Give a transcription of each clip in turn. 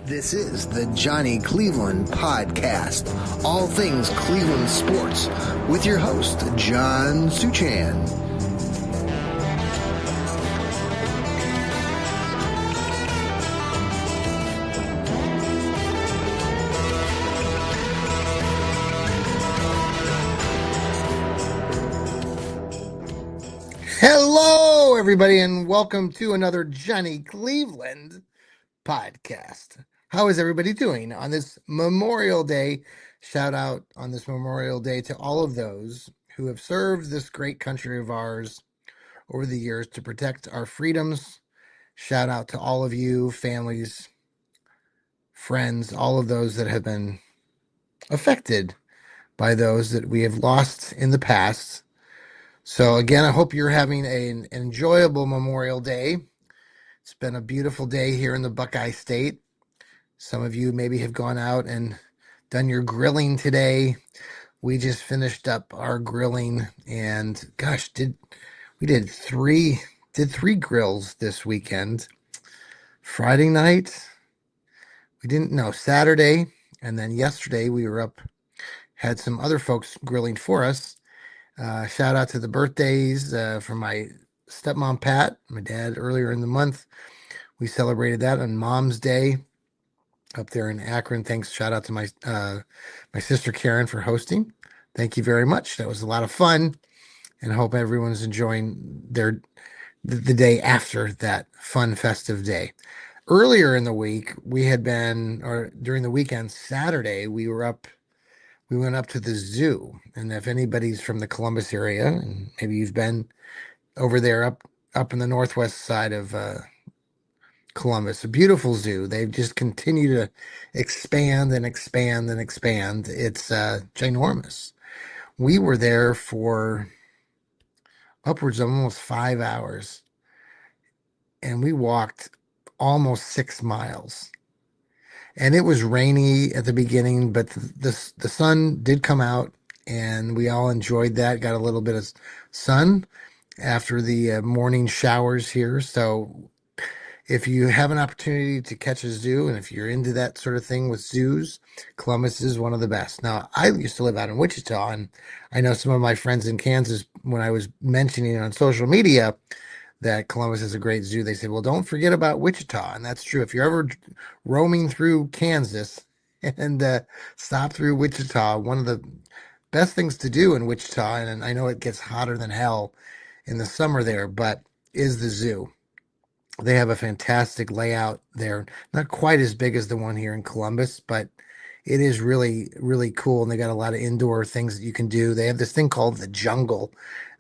This is the Johnny Cleveland Podcast. All things Cleveland sports with your host, John Suchan. Hello, everybody, and welcome to another Johnny Cleveland Podcast. How is everybody doing on this Memorial Day? Shout out on this Memorial Day to all of those who have served this great country of ours over the years to protect our freedoms. Shout out to all of you, families, friends, all of those that have been affected by those that we have lost in the past. So again, I hope you're having an enjoyable Memorial Day. It's been a beautiful day here in the Buckeye State. Some of you maybe have gone out and done your grilling today. We just finished up our grilling, and gosh, we did three grills this weekend. Friday night, Saturday, and then yesterday we were up, had some other folks grilling for us. Shout out to the birthdays from my stepmom, Pat, my dad, earlier in the month. We celebrated that on Mom's Day up there in Akron. Thanks. Shout out to my sister, Karen, for hosting. Thank you very much. That was a lot of fun, and I hope everyone's enjoying the day after that fun, festive day. Earlier in the week, during the weekend, Saturday, we went up to the zoo. And if anybody's from the Columbus area, and maybe you've been over there up in the northwest side of Columbus, a beautiful zoo. They've just continued to expand and expand and expand. It's ginormous. We were there for upwards of almost 5 hours, and we walked almost 6 miles. And it was rainy at the beginning, but the sun did come out, and we all enjoyed that. Got a little bit of sun after the morning showers here. So if you have an opportunity to catch a zoo, and if you're into that sort of thing with zoos, Columbus is one of the best. Now, I used to live out in Wichita, and I know some of my friends in Kansas, when I was mentioning it on social media that Columbus is a great zoo, they said, well, don't forget about Wichita. And that's true. If you're ever roaming through Kansas and stop through Wichita, one of the best things to do in Wichita, and I know it gets hotter than hell in the summer there, but is the zoo. They have a fantastic layout there. Not quite as big as the one here in Columbus, but it is really, really cool. And they got a lot of indoor things that you can do. They have this thing called the Jungle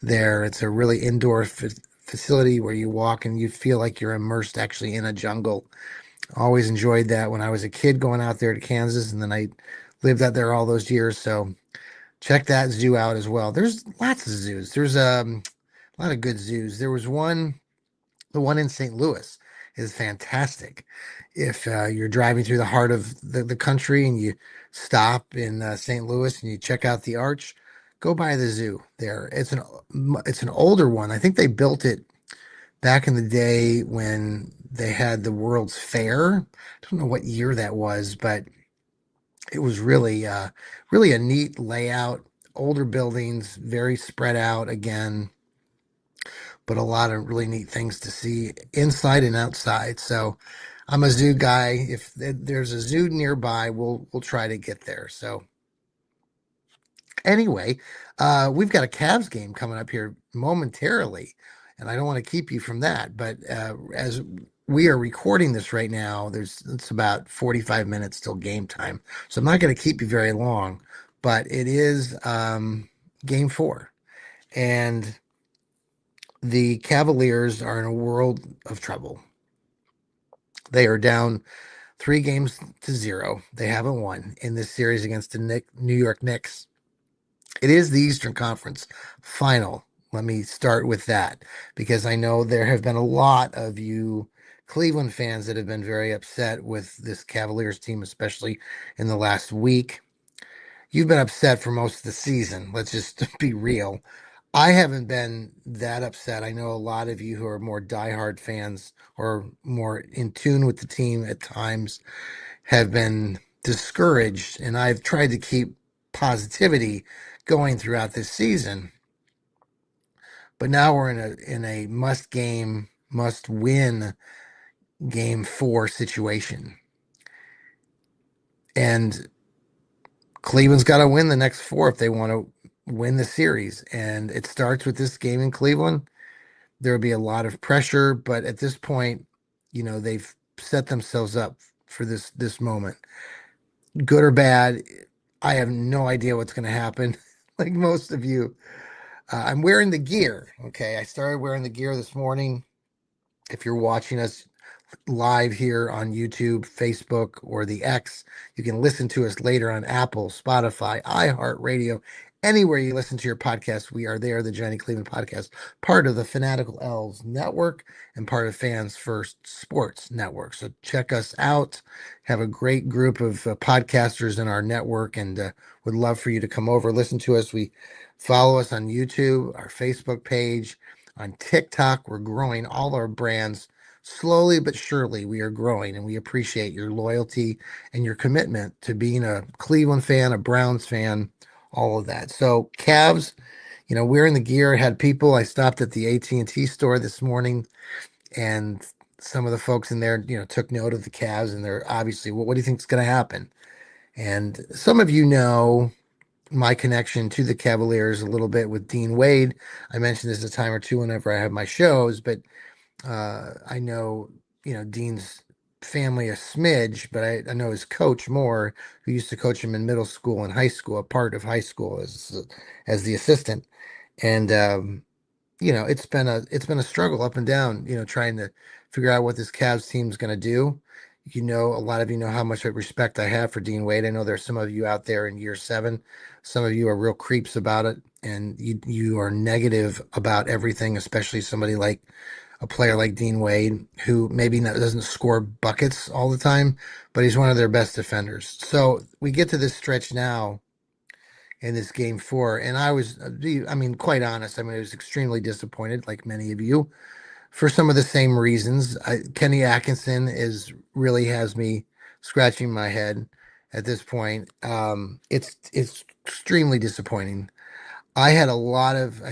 there. It's a really indoor facility where you walk and you feel like you're immersed actually in a jungle. Always enjoyed that when I was a kid going out there to Kansas, and then I lived out there all those years. So check that zoo out as well. There's lots of zoos. There's a lot of good zoos. There was the one in St. Louis is fantastic. If you're driving through the heart of the country and you stop in St. Louis and you check out the Arch, go by the zoo there. It's an older one. I think they built it back in the day when they had the World's Fair. I don't know what year that was, but it was really a neat layout. Older buildings, very spread out again, but a lot of really neat things to see inside and outside. So I'm a zoo guy. If there's a zoo nearby, we'll try to get there. So anyway, we've got a Cavs game coming up here momentarily, and I don't want to keep you from that. But as we are recording this right now, it's about 45 minutes till game time. So I'm not going to keep you very long, but it is game 4. And the Cavaliers are in a world of trouble. They are down 3-0. They haven't won in this series against the New York Knicks. It is the Eastern Conference Final. Let me start with that, because I know there have been a lot of you Cleveland fans that have been very upset with this Cavaliers team, especially in the last week. You've been upset for most of the season. Let's just be real. I haven't been that upset. I know a lot of you who are more diehard fans or more in tune with the team at times have been discouraged, and I've tried to keep positivity going throughout this season. But now we're in a must win game 4 situation. And Cleveland's got to win the next 4 if they want to win the series. And it starts with this game in Cleveland. There will be a lot of pressure, but at this point, they've set themselves up for this moment. Good or bad, I have no idea what's going to happen. Like most of you, I'm wearing the gear. Okay, I started wearing the gear this morning. If you're watching us live here on YouTube, Facebook, or the X. You can listen to us later on Apple, Spotify, iHeartRadio, anywhere you listen to your podcast. We are there, the Johnny Cleveland Podcast, part of the Fanatical Elves Network and part of Fans First Sports Network. So check us out. Have a great group of podcasters in our network, and would love for you to come over, listen to us. We follow us on YouTube, our Facebook page, on TikTok. We're growing all our brands slowly but surely. We are growing, and we appreciate your loyalty and your commitment to being a Cleveland fan, a Browns fan, all of that. So Cavs, we're in the gear. Had people. I stopped at the AT&T store this morning, and some of the folks in there, took note of the Cavs, and they're obviously, well, what do you think is going to happen? And some of you know my connection to the Cavaliers a little bit with Dean Wade. I mentioned this a time or two whenever I have my shows, but I know, Dean's family a smidge, but I know his coach more, who used to coach him in middle school and high school, a part of high school as the assistant. And it's been a struggle up and down, trying to figure out what this Cavs team is going to do. A lot of you know how much respect I have for Dean Wade. I know there's some of you out there in year 7. Some of you are real creeps about it, and you are negative about everything, especially somebody like a player like Dean Wade, who maybe doesn't score buckets all the time, but he's one of their best defenders. So we get to this stretch now in this game 4, and I mean, quite honest, I mean, I was extremely disappointed, like many of you, for some of the same reasons. Kenny Atkinson really has me scratching my head at this point. It's extremely disappointing. I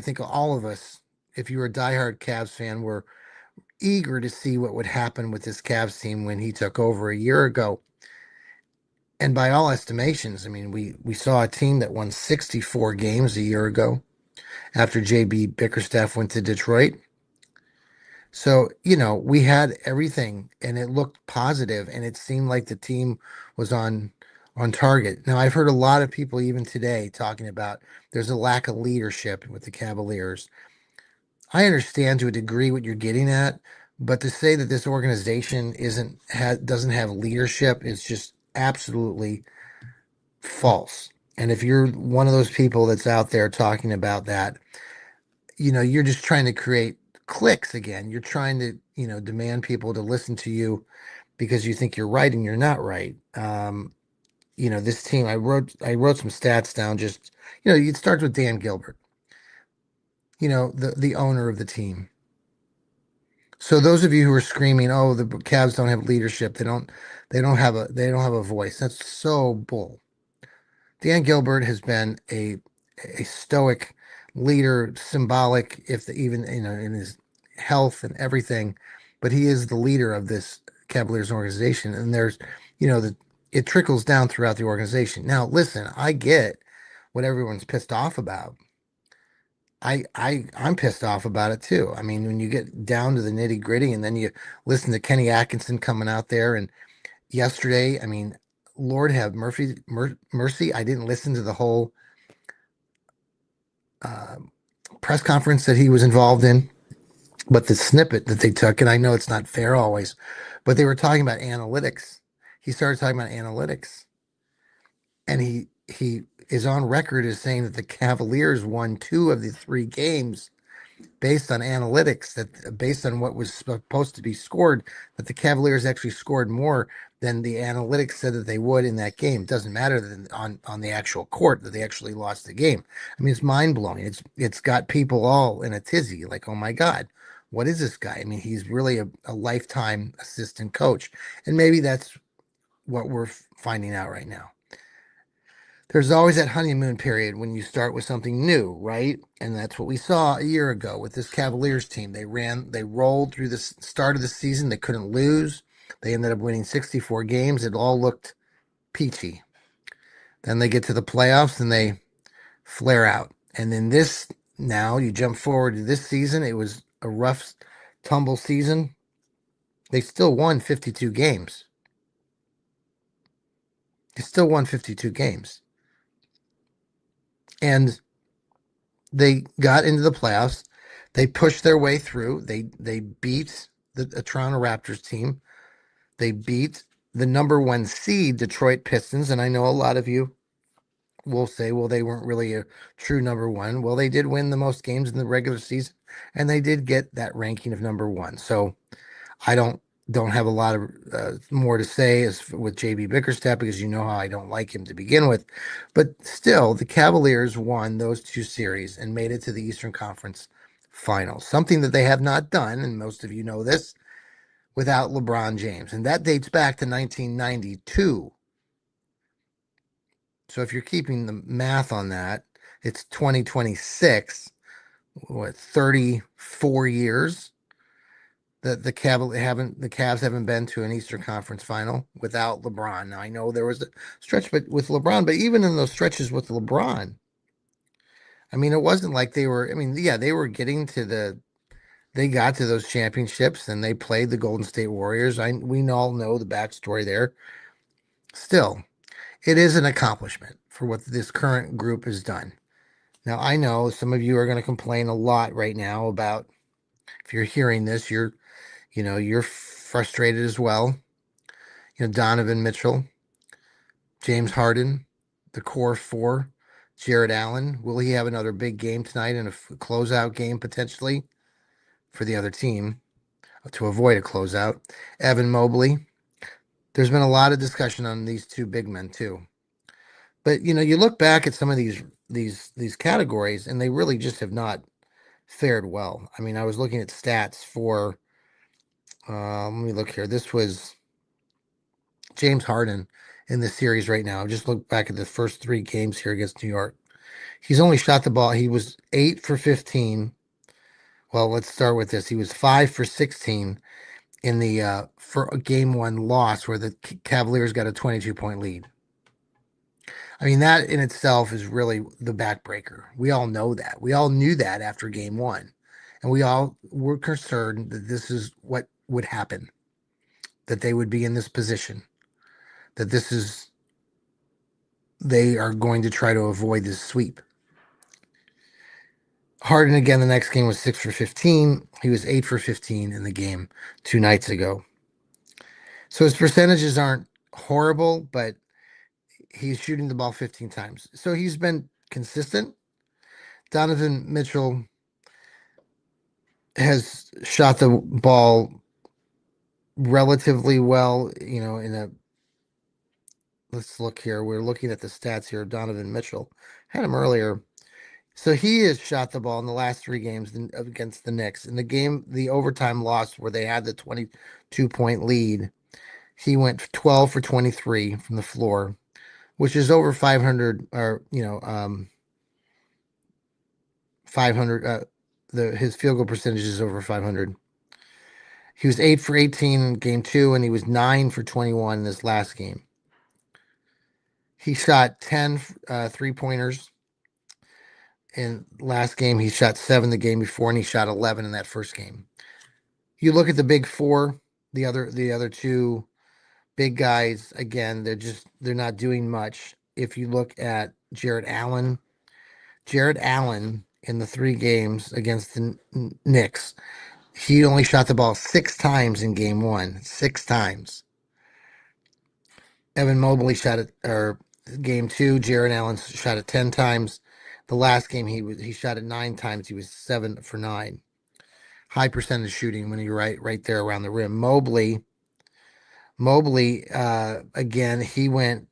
think all of us, if you were a diehard Cavs fan, were eager to see what would happen with this Cavs team when he took over a year ago. And by all estimations, I mean, we saw a team that won 64 games a year ago after JB Bickerstaff went to Detroit. So, we had everything, and it looked positive, and it seemed like the team was on target. Now, I've heard a lot of people even today talking about there's a lack of leadership with the Cavaliers. I understand to a degree what you're getting at, but to say that this organization doesn't have leadership is just absolutely false. And if you're one of those people that's out there talking about that, you're just trying to create clicks again. You're trying to, demand people to listen to you because you think you're right and you're not right. This team, I wrote some stats down. Just, it starts with Dan Gilbert, the owner of the team. So those of you who are screaming, "Oh, the Cavs don't have leadership. They don't have a voice." That's so bull. Dan Gilbert has been a stoic leader, symbolic, even in his health and everything, but he is the leader of this Cavaliers organization, and there's, it trickles down throughout the organization. Now, listen, I get what everyone's pissed off about. I'm pissed off about it too. I mean, when you get down to the nitty gritty, and then you listen to Kenny Atkinson coming out there, and yesterday, I mean, Lord have mercy. I didn't listen to the whole uh, press conference that he was involved in, but the snippet that they took, and I know it's not fair always, but they were talking about analytics. He started talking about analytics, and he is on record as saying that the Cavaliers won 2 of the 3 games based on analytics, that based on what was supposed to be scored, that the Cavaliers actually scored more than the analytics said that they would in that game. It doesn't matter that on the actual court that they actually lost the game. I mean, it's mind blowing. It's got people all in a tizzy, like, oh my God, what is this guy? I mean, he's really a lifetime assistant coach. And maybe that's what we're finding out right now. There's always that honeymoon period when you start with something new, right? And that's what we saw a year ago with this Cavaliers team. They rolled through the start of the season. They couldn't lose. They ended up winning 64 games. It all looked peachy. Then they get to the playoffs and they flare out. And then now you jump forward to this season. It was a rough tumble season. They still won 52 games. They still won 52 games. And they got into the playoffs. They pushed their way through. They beat the Toronto Raptors team. They beat the number one seed Detroit Pistons. And I know a lot of you will say, well, they weren't really a true number one. Well, they did win the most games in the regular season, and they did get that ranking of number one. So I don't have a lot of more to say as with JB Bickerstaff, because you know how I don't like him to begin with. But still, the Cavaliers won those two series and made it to the Eastern Conference Finals, something that they have not done, and most of you know this, without LeBron James. And that dates back to 1992. So if you're keeping the math on that, it's 2026, what, 34 years that the Cavs haven't been to an Eastern Conference final without LeBron. Now I know there was a stretch but with LeBron, but even in those stretches with LeBron, I mean, it wasn't like they were, I mean, yeah, they got to those championships and they played the Golden State Warriors. We all know the backstory there. Still, it is an accomplishment for what this current group has done. Now, I know some of you are going to complain a lot right now about, if you're hearing this, you're frustrated as well. Donovan Mitchell, James Harden, the core four, Jared Allen. Will he have another big game tonight and a closeout game potentially for the other team to avoid a closeout? Evan Mobley. There's been a lot of discussion on these two big men too. But you look back at some of these categories, and they really just have not fared well. I mean, I was looking at stats for. Let me look here. This was James Harden in the series right now. Just look back at the first three games here against New York. He's only shot the ball. He was 8 for 15. Well, let's start with this. He was 5 for 16 in the for a game one loss where the Cavaliers got a 22-point lead. I mean, that in itself is really the backbreaker. We all know that. We all knew that after game one. And we all were concerned that this is what would happen, that they would be in this position, that they are going to try to avoid this sweep. Harden again, the next game was 6 for 15. He was 8 for 15 in the game 2 nights ago. So his percentages aren't horrible, but he's shooting the ball 15 times. So he's been consistent. Donovan Mitchell has shot the ball relatively well, let's look here. We're looking at the stats here of Donovan Mitchell. Had him earlier. So he has shot the ball in the last 3 games against the Knicks. In the overtime loss where they had the 22-point lead, he went 12 for 23 from the floor, which is over 500, or 500. His field goal percentage is over 500. He was 8 for 18 in game 2, and he was 9 for 21 in this last game. He shot 10 3-pointers. In last game, he shot 7 the game before, and he shot 11 in that first game. You look at the big four, the other two big guys, again, they're not doing much. If you look at Jared Allen in the 3 games against the Knicks, he only shot the ball 6 times in game 1. 6 times. Evan Mobley shot it, or game 2, Jared Allen shot it 10 times. The last game he shot it 9 times. He was 7 for 9. High percentage shooting when you're right there around the rim. Mobley, again, he went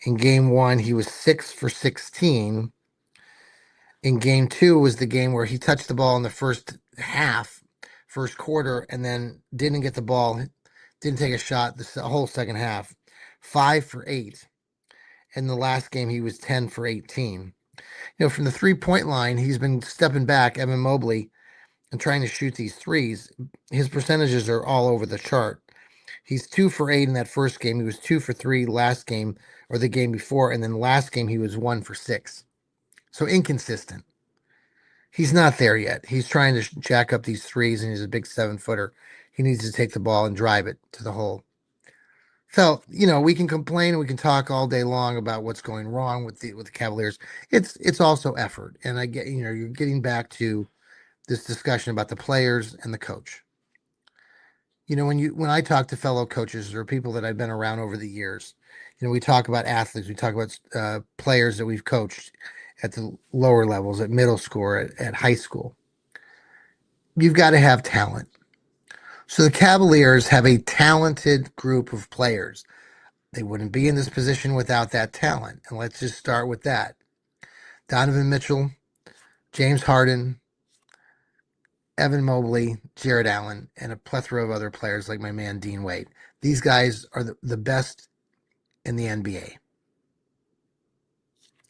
in game 1, he was 6 for 16. In game 2 was the game where he touched the ball in the first quarter, and then didn't get the ball, didn't take a shot the whole second half. 5 for 8. In the last game, he was 10 for 18. From the 3-point line, he's been stepping back, Evan Mobley, and trying to shoot these threes. His percentages are all over the chart. He's 2 for 8 in that first game. He was 2 for 3 last game or the game before. And then last game, he was 1 for 6. So inconsistent. He's not there yet. He's trying to jack up these threes, and he's a big 7-footer. He needs to take the ball and drive it to the hole. So, we can complain, we can talk all day long about what's going wrong with the Cavaliers. It's also effort. And I get, you're getting back to this discussion about the players and the coach. When I talk to fellow coaches or people that I've been around over the years, we talk about athletes, we talk about players that we've coached at the lower levels, at middle school, at high school. You've got to have talent. So the Cavaliers have a talented group of players. They wouldn't be in this position without that talent. And let's just start with that. Donovan Mitchell, James Harden, Evan Mobley, Jared Allen, and a plethora of other players like my man Dean Wade. These guys are the best in the NBA.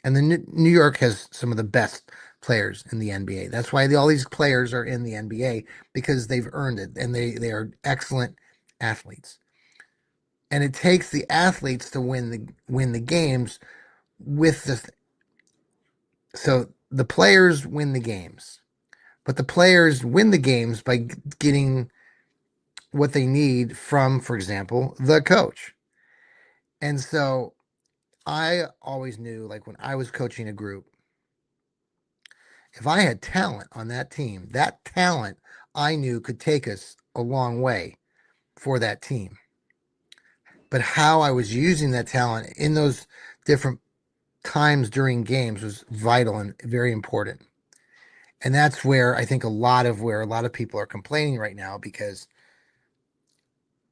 And New York has some of the best players in the NBA. That's why all these players are in the NBA, because they've earned it, and they are excellent athletes. And it takes the athletes to win the games so the players win the games. But the players win the games by getting what they need from, for example, the coach. And so I always knew, like when I was coaching a group, if I had talent on that team, that talent I knew could take us a long way for that team. But how I was using that talent in those different times during games was vital and very important. And that's where I think a lot of people are complaining right now,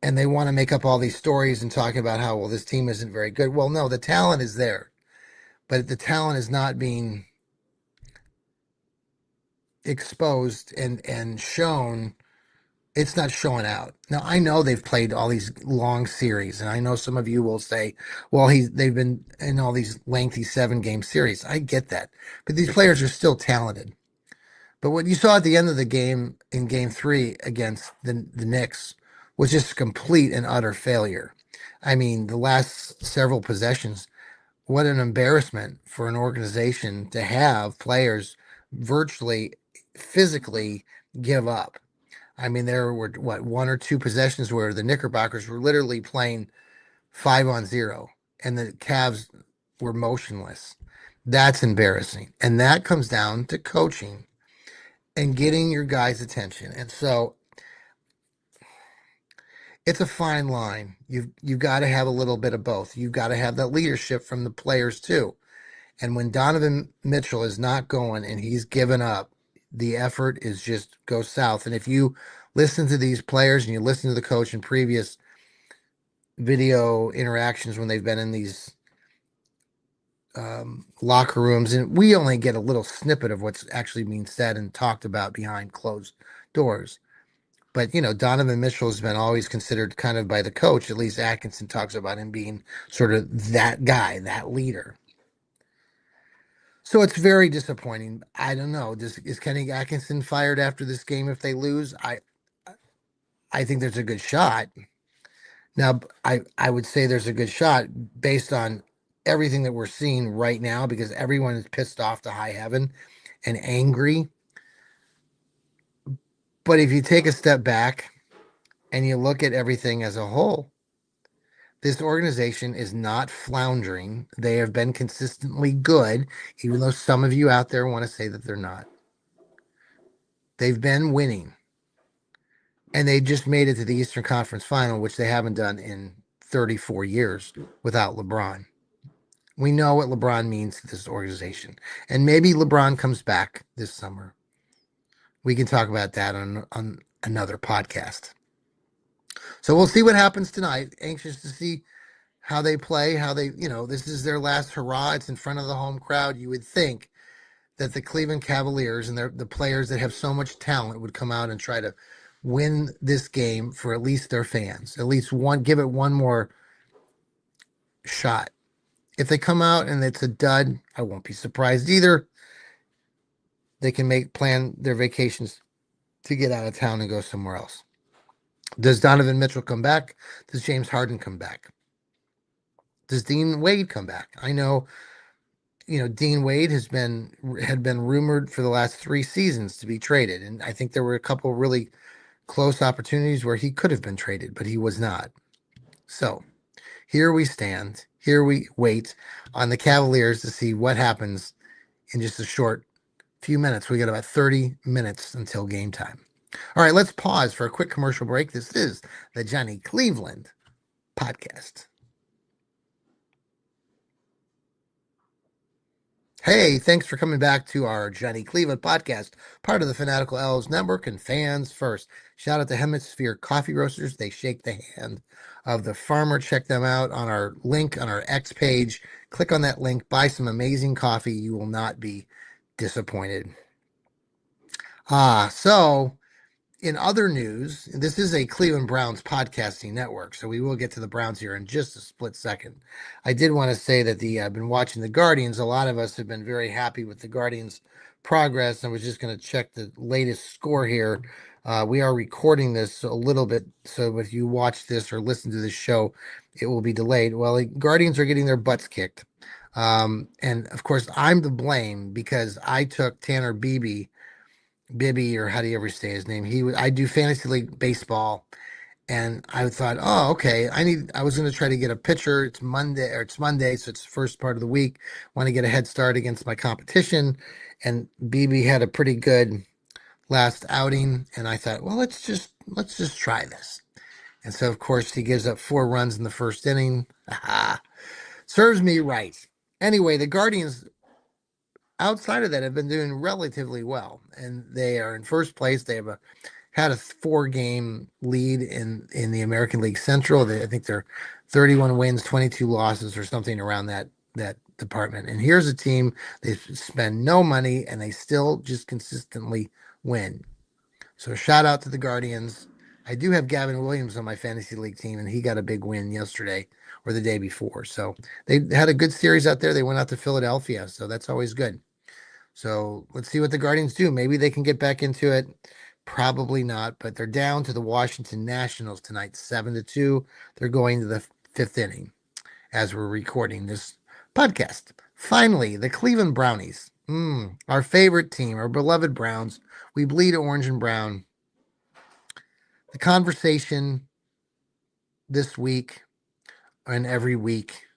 and they want to make up all these stories and talk about how, well, this team isn't very good. Well, no, the talent is there, but the talent is not being exposed and shown. It's not showing out. Now, I know they've played all these long series, and I know some of you will say, well, they've been in all these lengthy 7-game series. I get that, but these players are still talented. But what you saw at the end of the game in game 3 against the Knicks was just complete and utter failure. I mean, the last several possessions, what an embarrassment for an organization to have players virtually physically give up. I mean, there were, 1 or 2 possessions where the Knickerbockers were literally playing 5-on-0, and the Cavs were motionless. That's embarrassing. And that comes down to coaching and getting your guys' attention. And so it's a fine line. You've got to have a little bit of both. You've got to have that leadership from the players too. And when Donovan Mitchell is not going and he's given up, the effort is just goes south. And if you listen to these players and you listen to the coach in previous video interactions when they've been in these locker rooms, and we only get a little snippet of what's actually being said and talked about behind closed doors. But Donovan Mitchell has been always considered kind of by the coach, at least Atkinson talks about him being sort of that guy, that leader. So it's very disappointing. I don't know. Is Kenny Atkinson fired after this game if they lose? I think there's a good shot. Now, I would say there's a good shot based on everything that we're seeing right now, because everyone is pissed off to high heaven and angry. But if you take a step back and you look at everything as a whole, this organization is not floundering. They have been consistently good, even though some of you out there want to say that they're not. They've been winning. And they just made it to the Eastern Conference Final, which they haven't done in 34 years without LeBron. We know what LeBron means to this organization. And maybe LeBron comes back this summer. We can talk about that on another podcast. So we'll see what happens tonight. Anxious to see how they play, this is their last hurrah. It's in front of the home crowd. You would think that the Cleveland Cavaliers and the players that have so much talent would come out and try to win this game for at least their fans. At least give it one more shot. If they come out and it's a dud, I won't be surprised either. They can plan their vacations to get out of town and go somewhere else. Does Donovan Mitchell come back? Does James Harden come back? Does Dean Wade come back? I know, Dean Wade had been rumored for the last 3 seasons to be traded, and I think there were a couple really close opportunities where he could have been traded, but he was not. So here we stand. Here we wait on the Cavaliers to see what happens in just a short few minutes. We got about 30 minutes until game time. All right, let's pause for a quick commercial break. This is the Johnny Cleveland podcast. Hey, thanks for coming back to our Johnny Cleveland podcast, part of the Fanatical Elves Network and Fans First. Shout out to Hemisphere Coffee Roasters. They shake the hand of the farmer. Check them out on our link on our X page. Click on that link, buy some amazing coffee. You will not be disappointed. So in other news, this is a Cleveland Browns podcasting network, so we will get to the Browns here in just a split second. I did want to say that I've been watching the Guardians. A lot of us have been very happy with the Guardians' progress. I was just going to check the latest score here. We are recording this a little bit, so if you watch this or listen to this show, it will be delayed. Well, the Guardians are getting their butts kicked. And of course, I'm to blame because I took Tanner Bibby, or how do you ever say his name? I do fantasy league baseball, and I thought, oh, okay. I was going to try to get a pitcher. It's Monday, so it's the first part of the week. Want to get a head start against my competition, and BB had a pretty good last outing, and I thought, well, let's just try this. And so, of course, he gives up 4 runs in the first inning. Serves me right. Anyway, the Guardians outside of that have been doing relatively well, and they are in first place. They have had a 4-game lead in the American League Central. I think they're 31 wins, 22 losses, or something around that department. And here's a team, they spend no money and they still just consistently win. So shout out to the Guardians. I do have Gavin Williams on my fantasy league team, and he got a big win yesterday or the day before. So they had a good series out there. They went out to Philadelphia, so that's always good. So let's see what the Guardians do. Maybe they can get back into it. Probably not, but they're down to the Washington Nationals tonight, 7-2. They're going to the 5th inning as we're recording this podcast. Finally, the Cleveland Brownies, our favorite team, our beloved Browns. We bleed orange and brown. The conversation this week and every week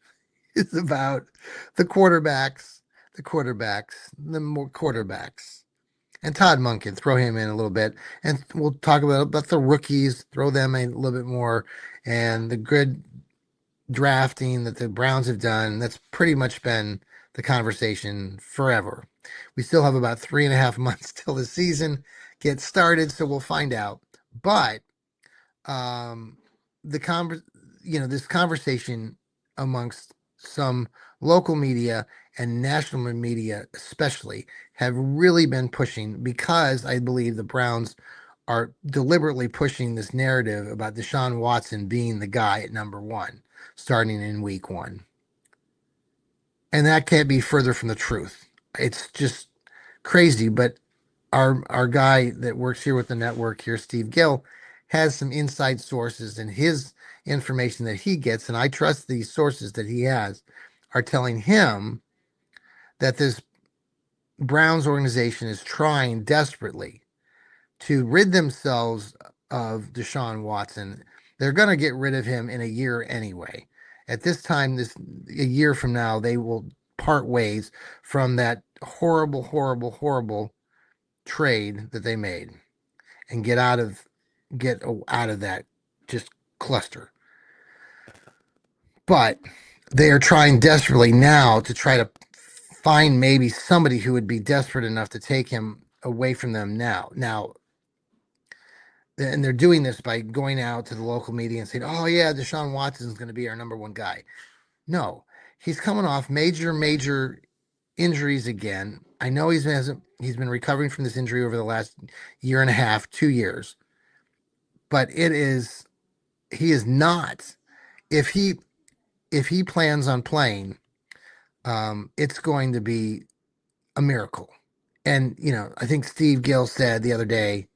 is about the quarterbacks, the more quarterbacks. And Todd Monken, throw him in a little bit. And we'll talk about the rookies, throw them in a little bit more. And the good drafting that the Browns have done. That's pretty much been the conversation forever. We still have about 3.5 months till the season gets started, so we'll find out. But um, this conversation amongst some local media and national media especially have really been pushing, because I believe the Browns are deliberately pushing this narrative about Deshaun Watson being the guy at number 1 starting in week 1. And that can't be further from the truth. It's just crazy, but our guy that works here with the network here, Steve Gill, has some inside sources, and his information that he gets, and I trust these sources that he has, are telling him that this Browns organization is trying desperately to rid themselves of Deshaun Watson. They're going to get rid of him in a year anyway. At this time, a year from now, they will part ways from that horrible, horrible, horrible trade that they made and get out of that just cluster. But they are trying desperately now to try to find maybe somebody who would be desperate enough to take him away from them now. And they're doing this by going out to the local media and saying, "Oh yeah, Deshaun Watson is going to be our number 1 guy." No, he's coming off major injuries again. I know he's been recovering from this injury over the last year and a half, 2 years. But he is not. If if he plans on playing, it's going to be a miracle. And, I think Steve Gill said the other day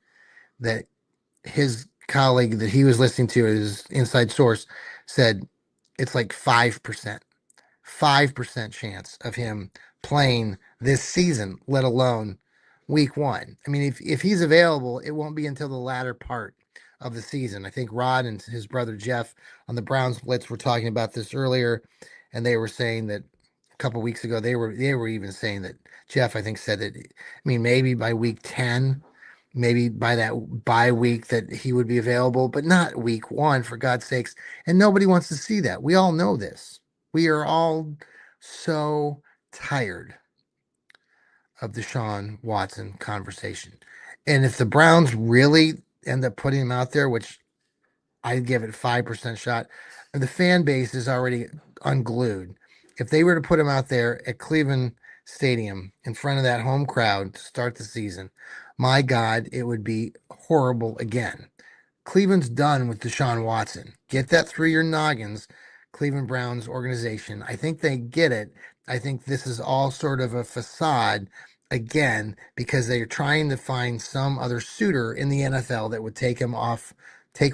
that his colleague that he was listening to, his inside source, said it's like 5% chance of him playing this season, let alone week one. I mean, if he's available, it won't be until the latter part of the season. I think Rod and his brother Jeff on the Browns Blitz were talking about this earlier, and they were saying that a couple weeks ago they were even saying that Jeff, I think, said that, I mean, maybe by week 10, maybe by that bye week that he would be available, but not week one, for God's sakes. And nobody wants to see that. We all know this. We are all so tired of the Deshaun Watson conversation. And if the Browns really end up putting him out there, which I'd give it 5% shot, and the fan base is already unglued. If they were to put him out there at Cleveland Stadium in front of that home crowd to start the season, my God, it would be horrible again. Cleveland's done with Deshaun Watson. Get that through your noggins, Cleveland Browns organization. I think they get it. I think this is all sort of a facade again because they're trying to find some other suitor in the NFL that would take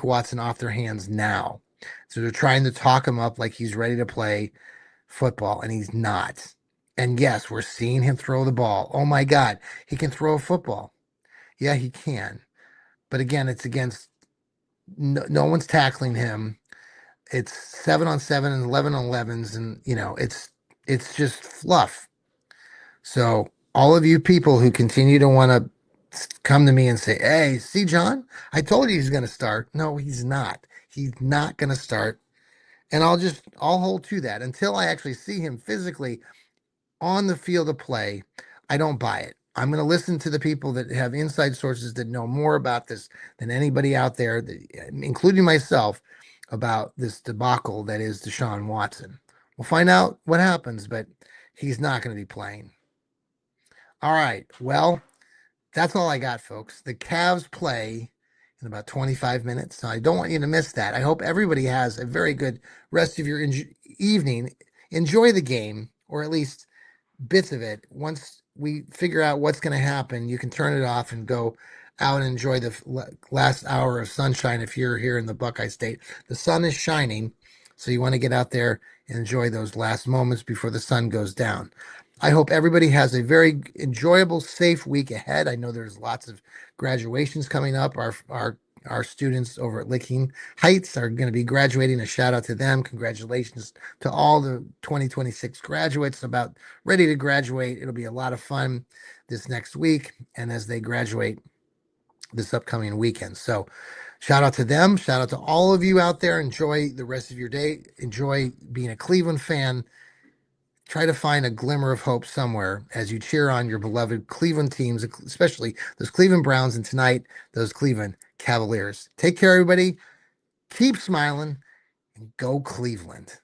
Watson off their hands now. So they're trying to talk him up like he's ready to play football, and he's not. And yes, we're seeing him throw the ball. Oh my God, he can throw a football. Yeah, he can. But again, it's against no one's tackling him. It's 7-on-7 and 11-on-11s, and it's just fluff. So all of you people who continue to want to come to me and say, "Hey, see, John, I told you he's going to start." No, he's not. He's not going to start, and I'll hold to that until I actually see him physically on the field of play. I don't buy it. I'm going to listen to the people that have inside sources that know more about this than anybody out there, including myself, about this debacle that is Deshaun Watson. We'll find out what happens, but he's not going to be playing. All right. Well, that's all I got, folks. The Cavs play in about 25 minutes, so I don't want you to miss that. I hope everybody has a very good rest of your evening. Enjoy the game, or at least bits of it. Once we figure out what's going to happen, you can turn it off and go out and enjoy the last hour of sunshine if you're here in the Buckeye State. The sun is shining, so you want to get out there and enjoy those last moments before the sun goes down. I hope everybody has a very enjoyable, safe week ahead. I know there's lots of graduations coming up. Our students over at Licking Heights are going to be graduating. A shout out to them. Congratulations to all the 2026 graduates about ready to graduate. It'll be a lot of fun this next week and as they graduate this upcoming weekend. So shout out to them. Shout out to all of you out there. Enjoy the rest of your day. Enjoy being a Cleveland fan. Try to find a glimmer of hope somewhere as you cheer on your beloved Cleveland teams, especially those Cleveland Browns and tonight, those Cleveland Cavaliers. Take care, everybody. Keep smiling and go Cleveland.